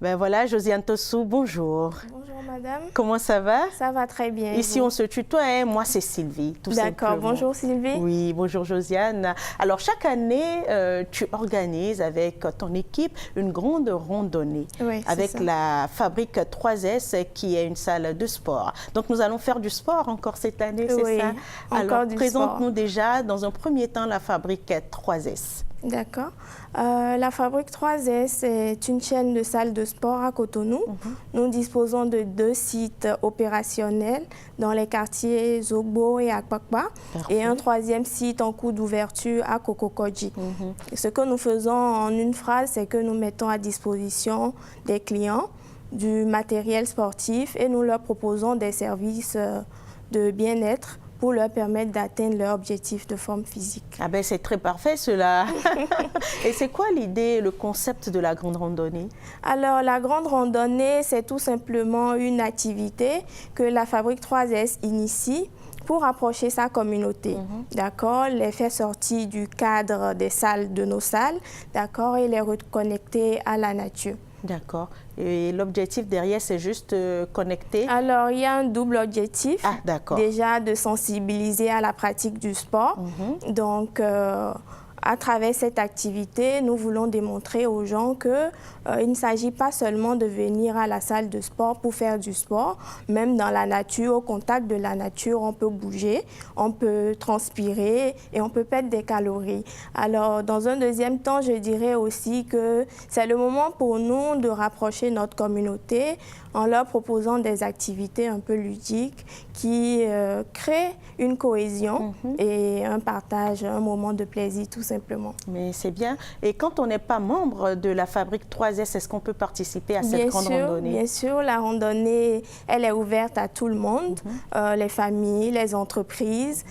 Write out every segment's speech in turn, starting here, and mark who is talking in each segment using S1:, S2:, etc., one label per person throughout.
S1: Ben voilà, Josiane Tossou, bonjour.
S2: Bonjour madame.
S1: Comment ça va?
S2: Ça va très bien.
S1: Ici, on se tutoie, hein? Moi c'est Sylvie, tout simplement.
S2: D'accord, bonjour Sylvie.
S1: Oui, bonjour Josiane. Alors chaque année, tu organises avec ton équipe une grande randonnée avec la Fabrique 3S qui est une salle de sport. Donc nous allons faire du sport encore cette année, c'est ça? Alors présente-nous déjà dans un premier temps la Fabrique 3S.
S2: D'accord. La Fabrique 3S est une chaîne de salles de sport à Cotonou. Nous disposons de 2 sites opérationnels dans les quartiers Zogbo et Akpakpa et un 3e site en cours d'ouverture à Kokokodji. Ce que nous faisons en une phrase, c'est que nous mettons à disposition des clients du matériel sportif et nous leur proposons des services de bien-être pour leur permettre d'atteindre leur objectif de forme physique.
S1: Ah ben c'est très parfait cela. Et c'est quoi l'idée, le concept de la grande randonnée?
S2: Alors la grande randonnée, c'est tout simplement une activité que la Fabrique 3S initie pour approcher sa communauté, d'accord, les faire sortir du cadre des salles de nos salles, d'accord, et les reconnecter à la nature.
S1: D'accord. Et l'objectif derrière, c'est juste connecter?
S2: Alors, il y a un double objectif.
S1: Ah, d'accord.
S2: Déjà, de sensibiliser à la pratique du sport. Donc, à travers cette activité, nous voulons démontrer aux gens qu'il ne s'agit pas seulement de venir à la salle de sport pour faire du sport. Même dans la nature, au contact de la nature, on peut bouger, on peut transpirer et on peut perdre des calories. Alors, dans un deuxième temps, je dirais aussi que c'est le moment pour nous de rapprocher notre communauté en leur proposant des activités un peu ludiques qui créent une cohésion et un partage, un moment de plaisir tout simplement.
S1: Mais c'est bien. Et quand on n'est pas membre de la Fabrique 3S, est-ce qu'on peut participer à cette grande randonnée?
S2: Bien sûr, la randonnée, elle est ouverte à tout le monde, les familles, les entreprises.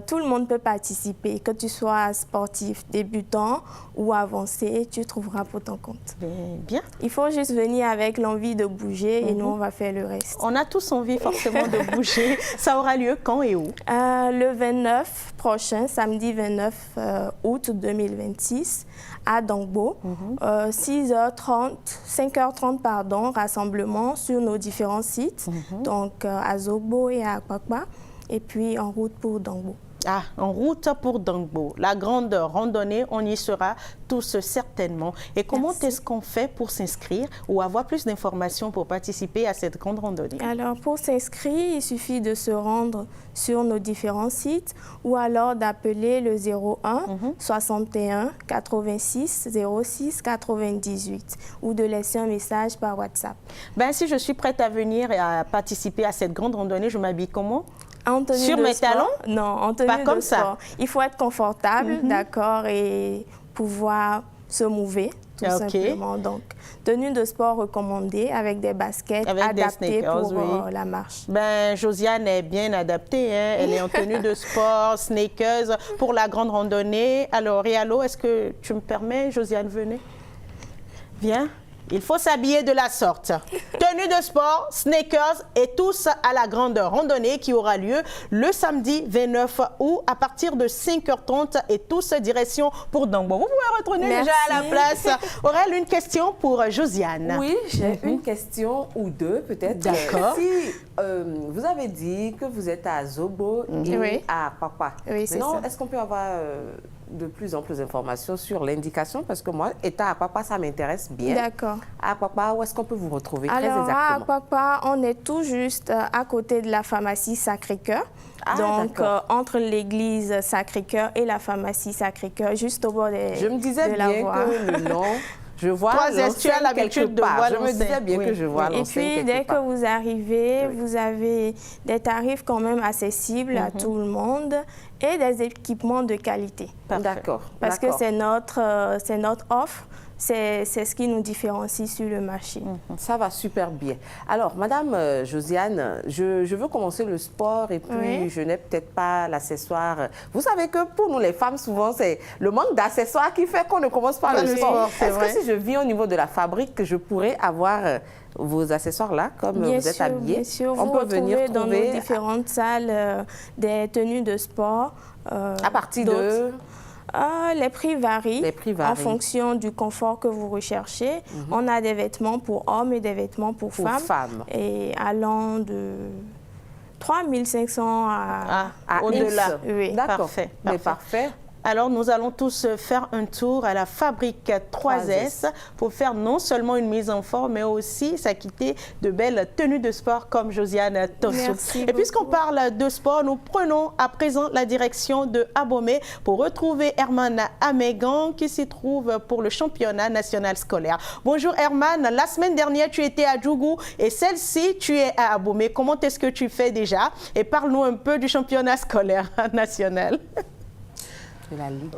S2: Tout le monde peut participer, que tu sois sportif, débutant ou avancé, tu trouveras pour ton compte.
S1: Bien.
S2: Il faut juste venir avec l'envie de bouger et nous, on va faire le reste.
S1: On a tous envie forcément de bouger. Ça aura lieu quand et où?
S2: Le 29 prochain, samedi 29 août 2026, à Dangbo. 6h30, 5h30, pardon, rassemblement sur nos différents sites, donc à Zogbo et à Akpakpa. Et puis en route pour Dangbo.
S1: Ah, en route pour Dangbo. La grande randonnée, on y sera tous certainement. Et comment est-ce qu'on fait pour s'inscrire ou avoir plus d'informations pour participer à cette grande randonnée? Alors,
S2: pour s'inscrire, il suffit de se rendre sur nos différents sites ou alors d'appeler le 01 61 86 06 98 ou de laisser un message par WhatsApp.
S1: Ben, si je suis prête à venir et à participer à cette grande randonnée, je m'habille comment?
S2: En tenue
S1: sur
S2: de
S1: mes
S2: sport.
S1: talons?
S2: Non, en tenue
S1: pas
S2: de
S1: comme
S2: sport.
S1: Ça.
S2: Il faut être confortable, d'accord, et pouvoir se mouver, tout simplement. Donc, tenue de sport recommandée avec des baskets adaptées pour la marche.
S1: Ben, Josiane est bien adaptée, hein? Elle est en tenue de sport, sneakers pour la grande randonnée. Alors, Rialo, est-ce que tu me permets, Josiane, venez? Viens. Il faut s'habiller de la sorte. Tenue de sport, sneakers et tous à la grande randonnée qui aura lieu le samedi 29 août à partir de 5h30 et tous direction pour Dangbo. Vous pouvez retourner déjà à la place. Aurèle, une question pour Josiane.
S3: Oui, j'ai une question ou deux peut-être.
S1: D'accord.
S3: Si vous avez dit que vous êtes à Zogbo et à Akpakpa.
S2: Oui, c'est ça.
S3: Est-ce qu'on peut avoir de plus en plus d'informations sur l'indication? Parce que moi, étant à Akpakpa, ça m'intéresse bien.
S2: D'accord.
S3: À Akpakpa, où est-ce qu'on peut vous retrouver très
S2: exactement?
S3: exactement?
S2: À Akpakpa, on est tout juste à côté de la pharmacie Sacré-Cœur. Donc, entre l'église Sacré-Cœur et la pharmacie Sacré-Cœur, juste au bord de
S3: Je me disais
S2: de
S3: bien que le nom... Je vois
S1: tu as l'habitude de voir.
S3: Je me disais bien que je vois l'enseigne.
S2: Et puis, dès que vous arrivez, vous avez des tarifs quand même accessibles à tout le monde et des équipements de qualité.
S3: D'accord.
S2: Parce que c'est notre offre. C'est ce qui nous différencie sur le marché.
S3: Ça va super bien. Alors, Madame Josiane, je veux commencer le sport et puis je n'ai peut-être pas l'accessoire. Vous savez que pour nous les femmes, souvent, c'est le manque d'accessoires qui fait qu'on ne commence pas le sport. Est-ce que si je viens au niveau de la fabrique, que je pourrais avoir vos accessoires là, comme vous êtes habillés?
S2: Bien sûr,
S3: on peut venir
S2: dans nos différentes salles des tenues de sport.
S3: À partir de...
S2: Les prix varient en fonction du confort que vous recherchez. On a des vêtements pour hommes et des vêtements pour femmes. Et allant de 3 500 à
S1: au-delà.
S2: Oui.
S3: D'accord.
S1: Parfait. Alors, nous allons tous faire un tour à la fabrique 3S pour faire non seulement une mise en forme, mais aussi s'acquitter de belles tenues de sport comme Josiane Tosso. Et puisqu'on parle de sport, nous prenons à présent la direction de Abomey pour retrouver Herman Amégan qui s'y trouve pour le championnat national scolaire. Bonjour Herman, la semaine dernière tu étais à Djougou et celle-ci tu es à Abomey. Comment est-ce que tu fais déjà? Et parle-nous un peu du championnat scolaire national.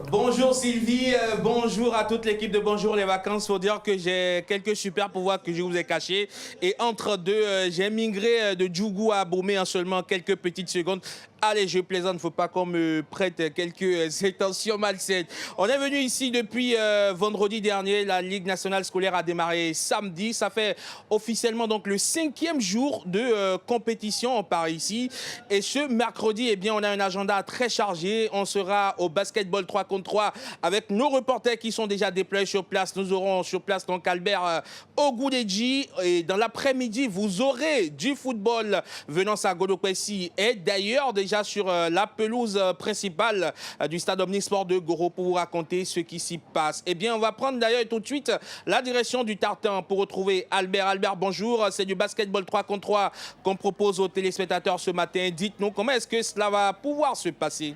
S4: Bonjour Sylvie, bonjour à toute l'équipe de Bonjour les vacances. Faut dire que j'ai quelques super pouvoirs que je vous ai cachés. Et entre deux, j'ai migré de Djougou à Abomey en seulement quelques petites secondes. Allez, je plaisante, faut pas qu'on me prête quelques intentions malsaines. On est venu ici depuis vendredi dernier. La Ligue nationale scolaire a démarré samedi. Ça fait officiellement donc le 5e jour de compétition par ici. Et ce mercredi, eh bien, on a un agenda très chargé. On sera au basketball 3 contre 3 avec nos reporters qui sont déjà déployés sur place. Nous aurons sur place donc Albert Ogoudeji. Et dans l'après-midi, vous aurez du football venant à Godokwesi. Et d'ailleurs, déjà sur la pelouse principale du stade Omnisport de Goro pour vous raconter ce qui s'y passe. Eh bien, on va prendre d'ailleurs tout de suite la direction du tartan pour retrouver Albert. Albert, bonjour. C'est du basketball 3 contre 3 qu'on propose aux téléspectateurs ce matin. Dites-nous, comment est-ce que cela va pouvoir se passer?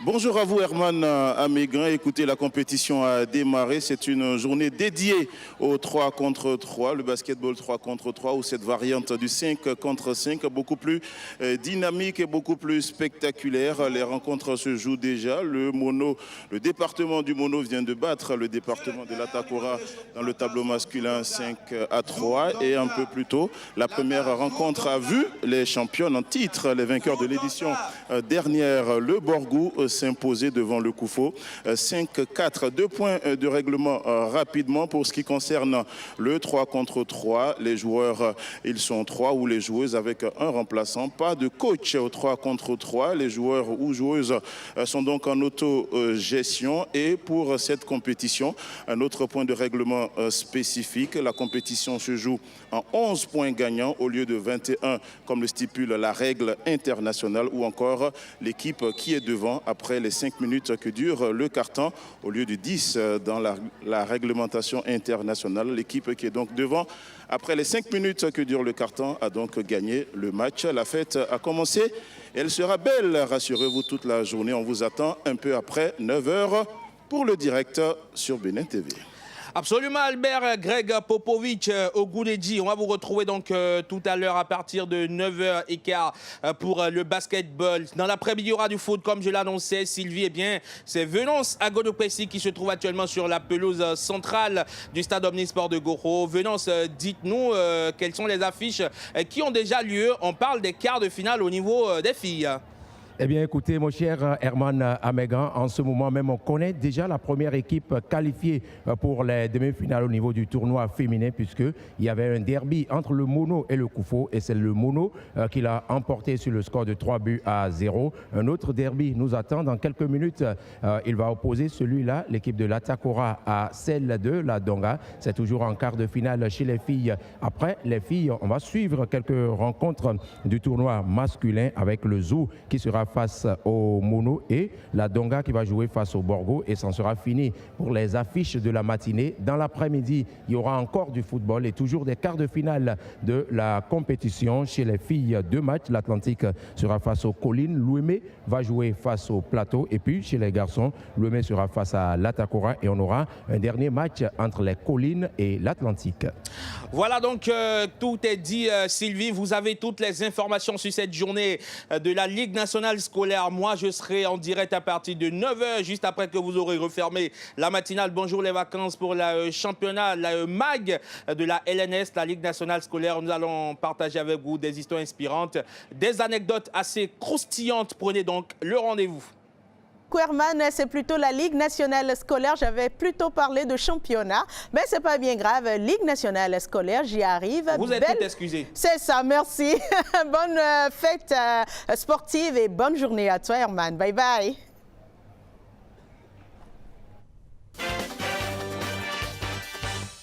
S5: Bonjour à vous Herman Amégan. Écoutez, la compétition a démarré. C'est une journée dédiée au 3 contre 3, le basketball 3 contre 3 ou cette variante du 5 contre 5, beaucoup plus dynamique et beaucoup plus spectaculaire. Les rencontres se jouent déjà. Le département du Mono vient de battre le département de l'Atakora dans le tableau masculin 5-3. Et un peu plus tôt, la première rencontre a vu les championnes en titre, les vainqueurs de l'édition dernière, le Borgou, s'imposer devant le Koufo 5-4. 2 points de règlement rapidement pour ce qui concerne le 3 contre 3. Les joueurs, ils sont 3 ou les joueuses avec un remplaçant. Pas de coach au 3 contre 3. Les joueurs ou joueuses sont donc en autogestion. Et pour cette compétition, un autre point de règlement spécifique. La compétition se joue en 11 points gagnants au lieu de 21 comme le stipule la règle internationale, ou encore l'équipe qui est devant après les 5 minutes que dure le quart-temps au lieu de 10 dans la réglementation internationale. L'équipe qui est donc devant après les 5 minutes que dure le quart-temps a donc gagné le match. La fête a commencé et elle sera belle, rassurez-vous, toute la journée. On vous attend un peu après 9 h pour le direct sur Bénin TV.
S4: Absolument, Albert. Greg Popovic, Ogoudeji. On va vous retrouver donc tout à l'heure à partir de 9h15 pour le basketball. Dans l'après-midi, il y aura du foot, comme je l'annonçais, Sylvie. Eh bien, c'est Venance à Godokwesi qui se trouve actuellement sur la pelouse centrale du stade Omnisport de Goro. Venance, dites-nous quelles sont les affiches qui ont déjà lieu. On parle des quarts de finale au niveau des filles.
S6: Eh bien, écoutez, mon cher Herman Amégan, en ce moment même, on connaît déjà la première équipe qualifiée pour les demi-finales au niveau du tournoi féminin, puisqu'il y avait un derby entre le Mono et le Koufo, et c'est le Mono qui l'a emporté sur le score de 3-0. Un autre derby nous attend dans quelques minutes. Il va opposer celui-là, l'équipe de l'Atakora, à celle de la Donga. C'est toujours en quart de finale chez les filles. Après, les filles, on va suivre quelques rencontres du tournoi masculin avec le Zou qui sera face au Mono et la Donga qui va jouer face au Borgo, et ça sera fini pour les affiches de la matinée. Dans l'après-midi, il y aura encore du football et toujours des quarts de finale de la compétition. Chez les filles, 2 matchs. L'Atlantique sera face aux Collines, l'Ouémé va jouer face au Plateau, et puis chez les garçons, l'Ouémé sera face à l'Atakora et on aura un dernier match entre les Collines et l'Atlantique.
S4: Voilà donc tout est dit, Sylvie. Vous avez toutes les informations sur cette journée de la Ligue nationale scolaire. Moi, je serai en direct à partir de 9 h, juste après que vous aurez refermé la matinale Bonjour les vacances pour le championnat, la MAG de la LNS, la Ligue nationale scolaire. Nous allons partager avec vous des histoires inspirantes, des anecdotes assez croustillantes. Prenez donc le rendez-vous.
S1: Herman, c'est plutôt la Ligue nationale scolaire. J'avais plutôt parlé de championnat, mais c'est pas bien grave. Ligue nationale scolaire, j'y arrive.
S4: Vous êtes tout excusé.
S1: C'est ça, merci. Bonne fête sportive et bonne journée à toi, Herman. Bye bye.